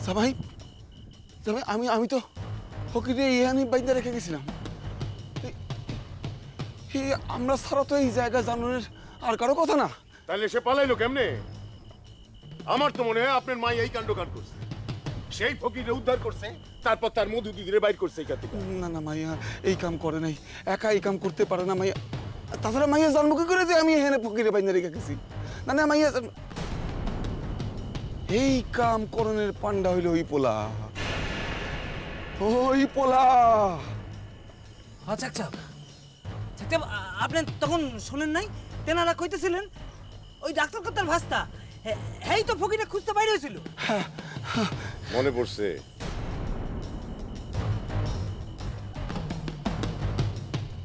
জামাই জামাই আমি আমি তো ফকিরে ইহানি বাইন্দা রেখে গেছিলাম। আমরা ছাড়া তো এই জায়গা জানানোর আর কারো কথা না। তাহলে সে পালাইলো কেমনে? আমার তো মনে হয় আপনার মা এই কাণ্ড করছে, সেই ফকিরে উদ্ধার করছে, তারপর তার মধু দিদিরে বাইর করছে এখান থেকে। না না মাইয়া এই কাম করে নাই, একা এই কাম করতে পারে না মাইয়া। তাছাড়া মাইয়া জন্ম কি করে যে আমি এখানে ফকিরে বাইন্দা রেখে গেছি? না না মাইয়া এই কাম করণের পান্ডা হইল ওই পোলা, ওই পোলা। আচ্ছা আচ্ছা আপনি তখন শোনেন নাই? তেনারা কইতেছিলেন ওই ডাক্তার কর্তার ভাস্তা হেই তো ফকিরে খুঁজতে বাইরে হয়েছিল। মনে পড়ছে।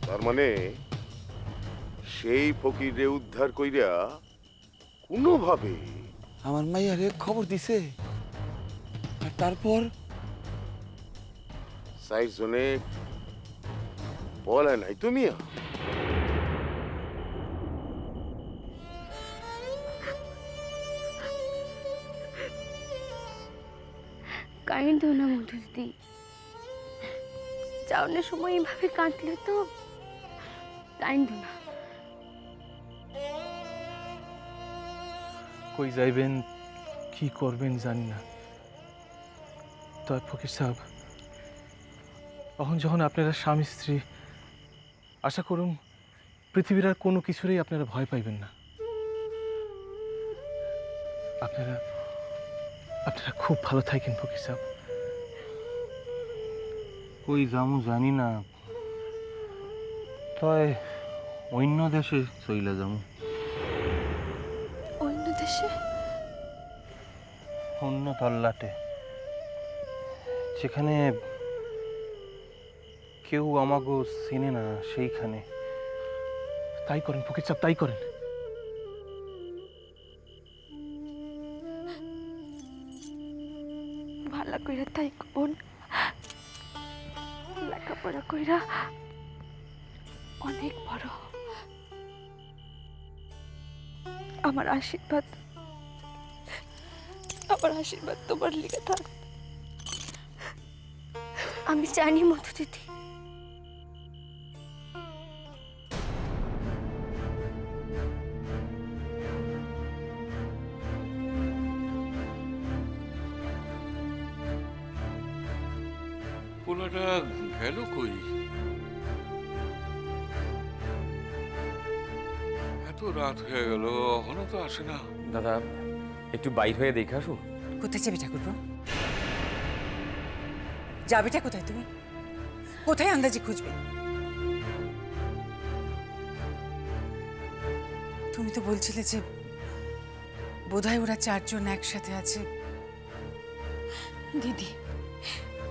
তার মানে সেই ফকিরে উদ্ধার কইরা কোনোভাবে আমার মাইয়ারে খবর দিছে, আর তারপর চারজনে বলে নাই তুমি? কাইন্দ না মধু দিদি, যাওয়ার সময় এইভাবে কাঁদলে তো কাইন্দ না। কই যাইবেন কি করবেন জানি না, তবে ফকির সাহেব এখন যখন আপনারা স্বামী স্ত্রী, আশা করুন পৃথিবীর আর কোনো কিছুরই আপনারা ভয় পাইবেন না। আপনারা আপনারা খুব ভালো থাকেন ফকির সাহেব। কই যামু জানি না, তয় অন্য দেশে চইলা যামু। অন্য দেশে? অন্য তল্লাটে, যেখানে কেউ আমাকে চিনে না, সেইখানে। তাই করেন ফকির সাহেব, তাই করেন। ভালো কইরা তাই কোন, লেখাপড়া কইরা অনেক বড়। আমার আশীর্বাদ তোমার লিগে থাক। আমি জানি মধু দিদি, পোলাটা গেল কই? এত রাত হয়ে গেল, এখনো তো আসে না। দাদা একটু বাইর হয়ে দেখে আসুন। কোথায় যাবে ঠাকুরপো? যাবেটা কোথায় তুমি? কোথায় আন্দাজে খুঁজবে? তুমি তো বলছিলে যে বোধহয় ওরা চারজন একসাথে আছে। দিদি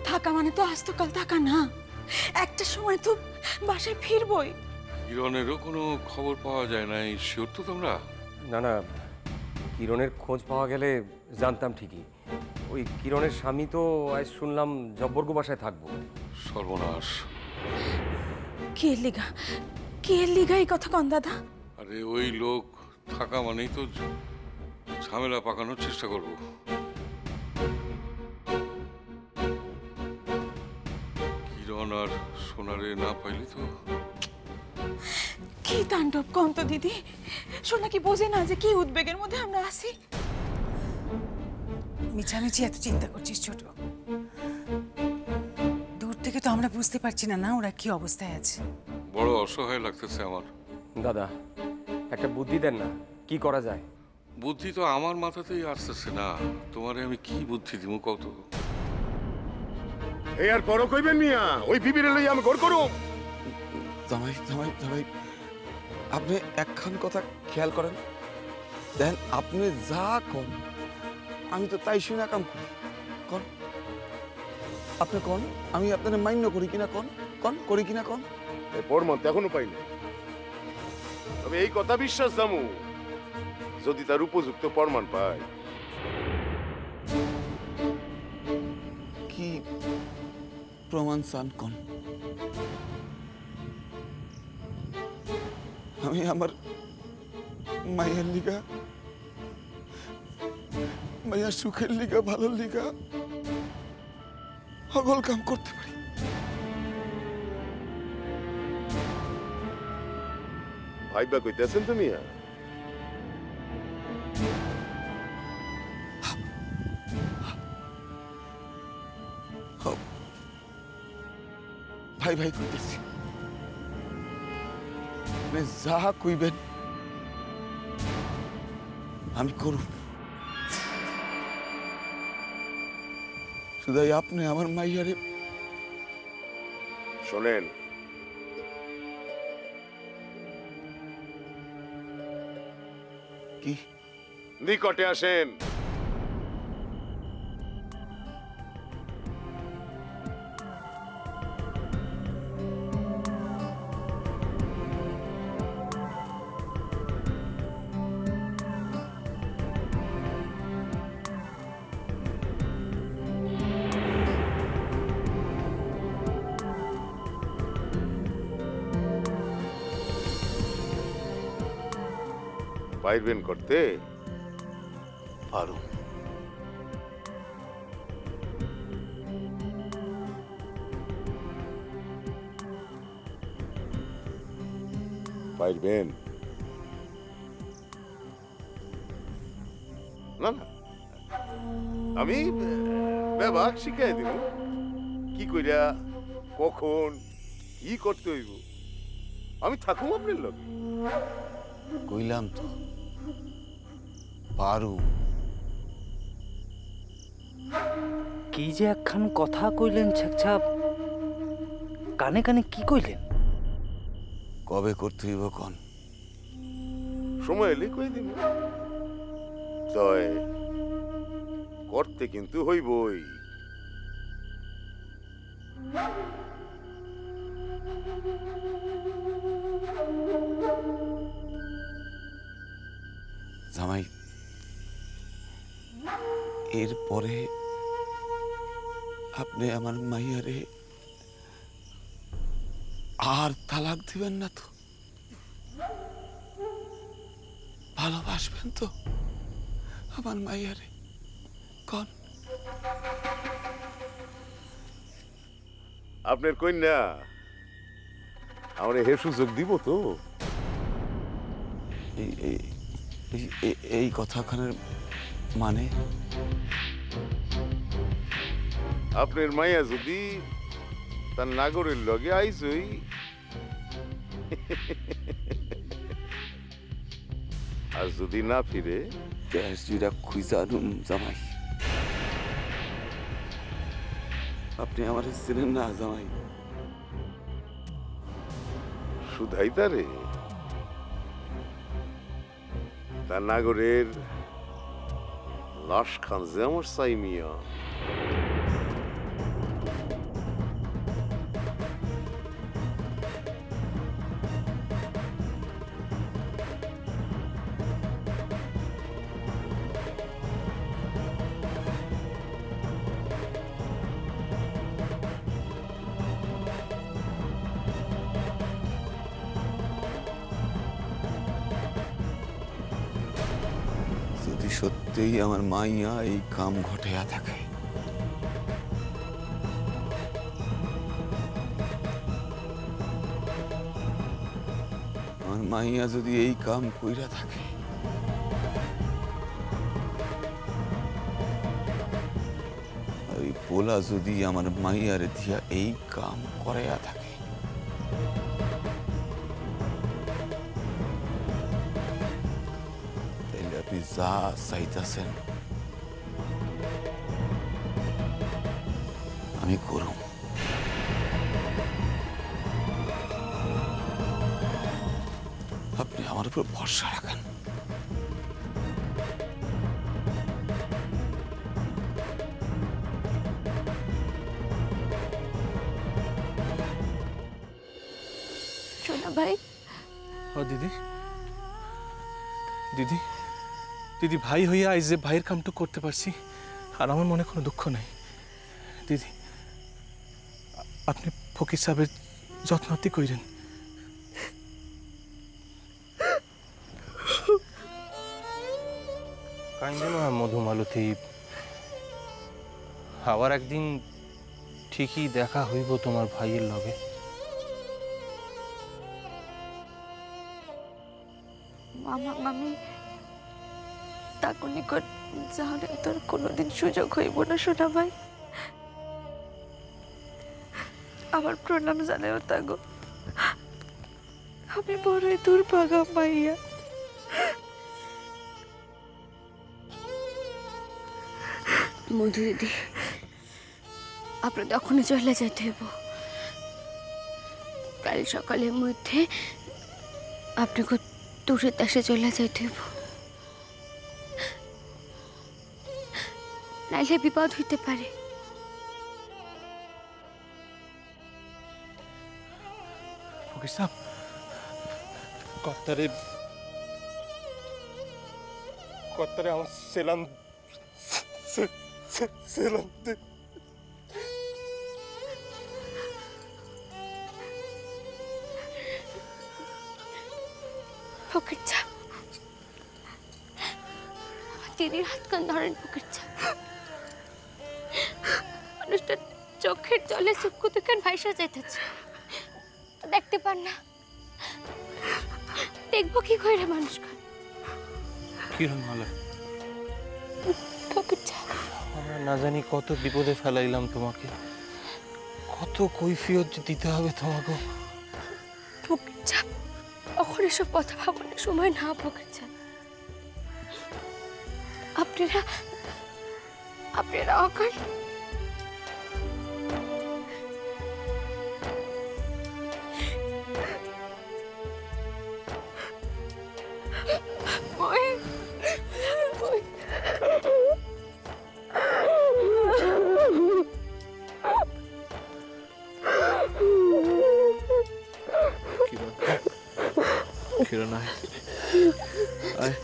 থাকা মানে তো আজ তো কাল থাকা না, একটা সময় তো বাসায় ফিরবই। কিরণেরও কোনো খবর পাওয়া যায় না, শিওর তো তোমরা? না না, কিরণের খোঁজ পাওয়া গেলে জানতাম ঠিকই। ওই কিরণের স্বামী তো আজ শুনলাম জব্বর্গ বাসায় থাকবো। সর্বনাশ। কে লিগা এই কথা কন দাদা? আরে ওই লোক থাকা মানেই তো ঝামেলা পাকানোর চেষ্টা করবো। কিরণ আর সোনারে না পাইলি তো। কি তাণ্ডব কন তো দিদি, সোনা কি বোঝে না যে কি উদ্বেগের মধ্যে আমরা আছি? মিছামিছি এত চিন্তা করছিস ছোট, দূর থেকে তো আমরা বুঝতে পারছি না না ওরা কি অবস্থায় আছে। বড় অসহায় লাগতেছে আমার। দাদা একটা বুদ্ধি দেন না, কি করা যায়? বুদ্ধি তো আমার মাথাতেই আসতেছে না, তোমারে আমি কি বুদ্ধি দিব কত? এই আর বড় কইবেন মিয়া, ওই বিবিরে লই আমি ঘর করো। জামাই জামাই জামাই আপনি একখান কথা খেয়াল করেন, দেন আপনি যা কন আমি তো তাই শুনে কাম করি। কন আপনি কন, আমি আপনার মান্য করি কিনা? কন কন করি কিনা? কন এই প্রমাণ তো এখনো পাই না, তবে এই কথা বিশ্বাস জামু যদি তার উপযুক্ত প্রমাণ পাই। কি প্রমাণ চান কন? আমি আমার মায়ের লিগা, মায়ের সুখের লিগা, ভালোর লিগা সকল কাম করতে পারি। ভাইবা কইতেছেন তুমি? ভাই ভাই কইতেছি, আপনি যা কইবেন আমি করব। শুধুই আপনি আমার মাইয়ারে শোনেন, কি নিকটে আসেন। পাইবেন করতে? পারো। পাইবেন? না না, আমি ব্যবহার শিখাই দিব, কি কইরা কখন কি করতে হইব। আমি থাকুম আপনার লগে। কইলাম তো পারু। কি যে একখান কথা কইলেন ছেকছাপ, কানে কানে কি কইলেন? কবে করতে হইব কন? সময় এলে কই দিব। তয় করতে কিন্তু হইবই। জামাই, এরপরে আপনি আমার মাইয়ারে আর তালাক দিবেন না তো? ভালোবাসবেন তো আমার মাইয়ারে? কন। আপনার কন্যা আমার হে সুযোগ দিব তো? এই কথাখানের মানে? আপনার মাইয়া যদি তার নাগরের লগে আইসই, আর যদি না ফিরে, গ্যাস জিরা খুঁজা দুম জামাই। আপনি আমার চিনেন না জামাই। শুধাই তারে তার নাগরের লাশ খান যে আমার চাই মিয়া। যদি সত্যিই আমার মাইয়া এই কাম ঘটাইয়া থাকে, আমার মাইয়া যদি এই কাম কইরা থাকে, ওই পোলা যদি আমার মাইয়ার দিয়া এই কাম করাইয়া থাকে, তাইলে আপনি যা চাইতেছেন আমি করুম। আপনি আমার উপর ভরসা রাখেন। সোনা ভাই, ও দিদি, দিদি, দিদি, ভাই হইয়া আজ যে ভাইয়ের কামটুক করতে পারছি, আর আমার মনে কোনো দুঃখ নাই। দিদি, আপনি ফকির সাহেবের যত্নতি কইরেন। কাইন্দেন মধুমালতী, আবার একদিন ঠিকই দেখা হইব তোমার ভাইয়ের লগে। মামা মামি তাকে নিকট যাহলে তোর কোনোদিন সুযোগ হইব না সোনা ভাই। আমার প্রণাম জানাও তাগো, আমি বড়ই দুর্ভাগা মাইয়া। মধু দিদি, আপনার তখনই চলে যেতে হইব। কাল সকালের মধ্যে আপনাকে দূরের দেশে চলে যেতে হইব, নাইলে বিপদ হইতে পারে। ফকির সাহেব, কর্তারে আমার সেলাম সেলাম দে। ফকির সাহেব, আমার দিদির হাত কান ধরেন। ফকির সাহেব, মানুষটা চোখের জলে চক্ষু থেকে ভাইসা যাইতেছে, দেখতে পান না? দেখবো কি করে মানুষ কিরণ মালা, ফকির সাহেব, আমরা না জানি কত বিপদে ফেলাইলাম তোমাকে, কত কৈফিয়ত দিতে হবে তোমাকে। ফকির সাহেব, এখন এসব কথা ভাবনের সময় না। ফকির সাহেব, আপনারা অকাল কিরণ আয়।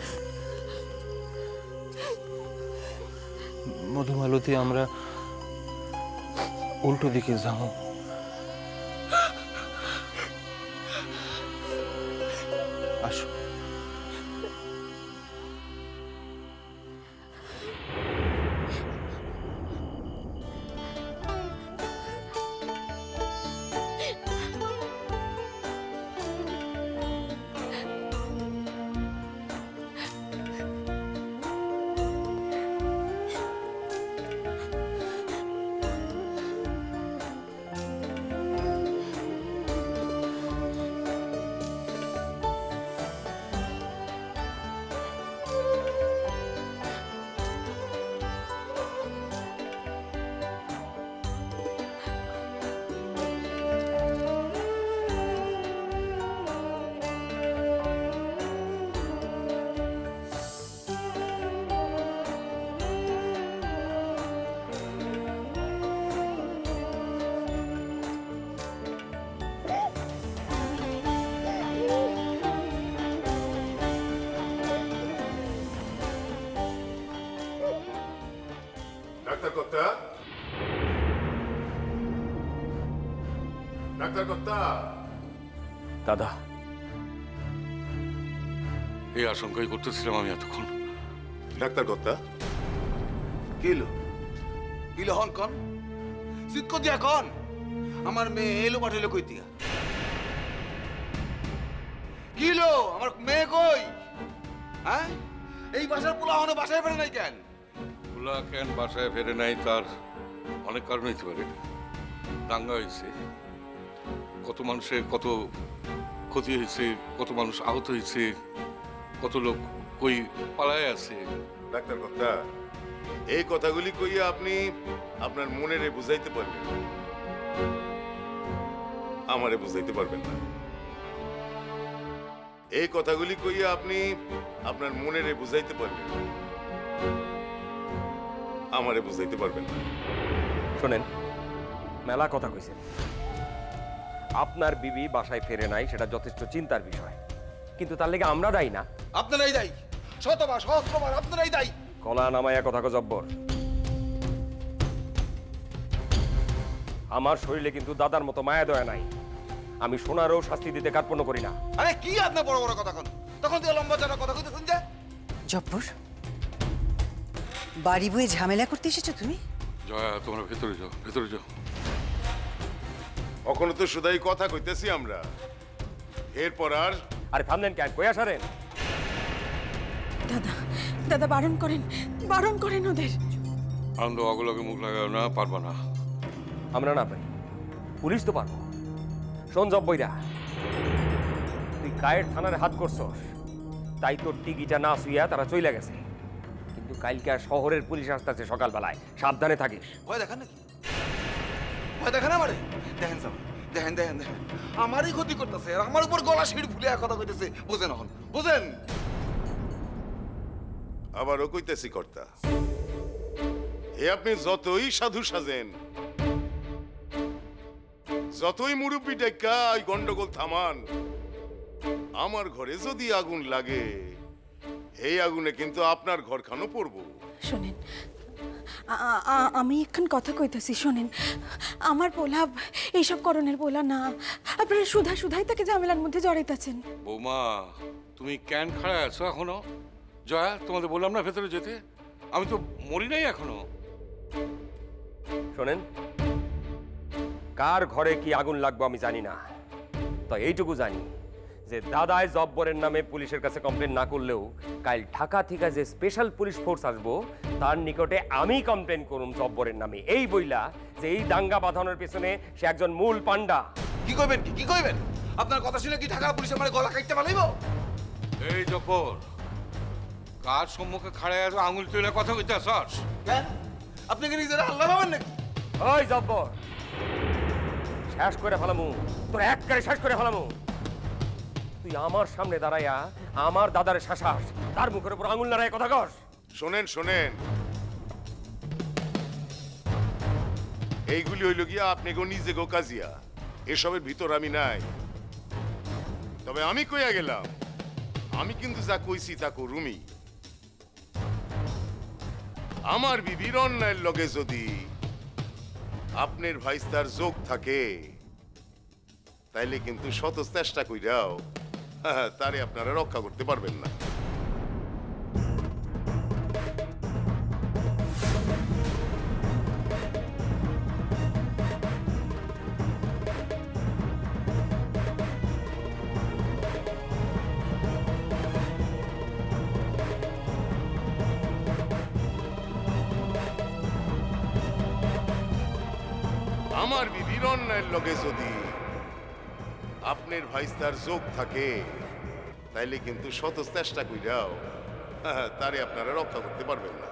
মধুমালতী, আমরা উল্টো দিকে যাবো। আসো। ডাক্তার কর্তা, ডাক্তার কর্তা। দাদা, এই আশঙ্কাই করতেছিলাম আমি এতক্ষণ। ডাক্তার কর্তা, কিলো কিলো হন কন শীত দিয়া কন আমার মেয়ে এলো পাঠাইলো কই দিয়া? কিলো আমার মেয়ে কই? হ্যাঁ, এই বাসার পোলা হনে বাসায় ফেরে নাই কেন? পোলা কেন বাসায় ফেরে নাই তার অনেক কারণ হইতে পারে। দাঙ্গা হয়েছে, কত মানুষের কত ক্ষতি হয়েছে, কত মানুষ আহত হয়েছে, কত লোক কই পালায় আছে। ডাক্তার কর্তা, এই কথাগুলি কইয়া আপনি আপনার মনেরে বুঝাইতে পারবেন না, আমারে বুঝাইতে পারবেন না। এই কথাগুলি কইয়া আপনি আপনার মনেরে বুঝাইতে পারবেন না, আমারে বুঝাইতে পারবেন না। শোনেন, মেলা কথা কইছেন। আপনার বিবি বাসায় ফেরে নাই, সেটা যথেষ্ট চিন্তার বিষয়, কিন্তু তার লেগে আমরা দায়ী না। আপনারাই দায়ী, শতবার সহস্রবার আপনারাই দায়ী। কলা নামাইয়া কথা জব্বর। আমার শরীরে কিন্তু দাদার মতো মায়া দয়া নাই। আমি সোনারও শাস্তি দিতে কার্পণ্য করি না। আরে কি আপনি বড় বড় কথা কন? তখন থেকে লম্বা চড়া কথা কইতেছেন যে। জব্বর, বাড়ি বয়ে ঝামেলা করতে এসেছো তুমি? জয়া, তোমরা ভেতরে যাও, ভেতরে যাও। এখনো তো শুধাই কথা কইতেছি আমরা, এরপর আর আরে থামলেন কেন, কই আসারেন? দাদা দাদা বারণ করেন ওদের। আনন্দ অগলকে মুখ লাগাও না, পারবা না। আমরা না পারি, পুলিশ তো পারবো। শোন জব্বইরা, তুই গায়ের থানার হাত করছস, তাই তোর টিকিটা না শুইয়া তারা চইলা গেছে। কিন্তু কালকে শহরের পুলিশ আসতেছে সকালবেলায়, সাবধানে থাকিস। ভয় দেখান নাকি? ভয় দেখান আমারে? দেখেন সব, দেখেন দেখেন দেখেন, আমারই ক্ষতি করতেছে, আর আমার উপর গলা শিড় ফুলে কথা কইতেছে। বুঝেন এখন, বুঝেন? আবারও কইতেছি কর্তা, এ আপনি যতই সাধু সাজেন, যতই মুরব্বী ডাক্কা ওই গন্ডগোল থামান, আমার ঘরে যদি আগুন লাগে, এই আগুনে কিন্তু আপনার ঘরখানো পড়বো। শোনেন, আমি এখন কথা কইতাছি, শোনেন, আমার পোলা এইসব করণের পোলা না। আপনারা সুধাই তাকে ঝামেলার মধ্যে জড়াইতেছেন। বৌমা, তুমি কেন খাড়া আছো এখনো? জয়া, তোমাদের বললাম না ভেতরে যেতে, আমি তো মরি নাই এখনো। শোনেন, কার ঘরে কি আগুন লাগবে আমি জানি না, তো এইটুকু জানি যে দাদাই জব্বরের নামে পুলিশের কাছে কমপ্লেন না করলেও কাল ঢাকা থেকে যে স্পেশাল পুলিশ ফোর্স আসবো তার নিকটে আমি কমপ্লেন করুম জব্বরের নামে, এই বইলা যে এই দাঙ্গা বাঁধানোর পেছনে সে একজন মূল পান্ডা। কি কইবেন? কি কইবেন? আপনার কথা শুনে কি ঢাকা পুলিশ আমার গলা কাটতে পালাইব? এই জব্বর, কার সম্মুখে খাড়া আছো আঙুল তুলে কথা কইতে আসছ? কেন? আপনি কি নিজের আল্লাহ ভাবেন নাকি? ওই জব্বর, শেষ করে ফেলামু, তোর একবারে শেষ করে ফেলামু। তুই আমার সামনে দাঁড়াইয়া আমার দাদার শাসাস, তার মুখের উপর আঙুল নাড়ায় কথা কস? শোনেন শোনেন, এইগুলি হইল গিয়া আপনি গো নিজে গো কাজিয়া, এসবের ভিতর আমি নাই। তবে আমি কইয়া গেলাম, আমি কিন্তু যা কইছি তা করুমি। আমার বিবির অন্যায়ের লগে যদি আপনার ভাইস্তার যোগ থাকে, তাইলে কিন্তু শত চেষ্টা কইরাও তারে আপনারা রক্ষা করতে পারবেন না। আমার বিবির অন্যায়ের লগে যদি আপনার ভাইস্তার যোগ থাকে, তাইলে কিন্তু শত চেষ্টা কইরাও তারে আপনারা রক্ষা করতে পারবেন না।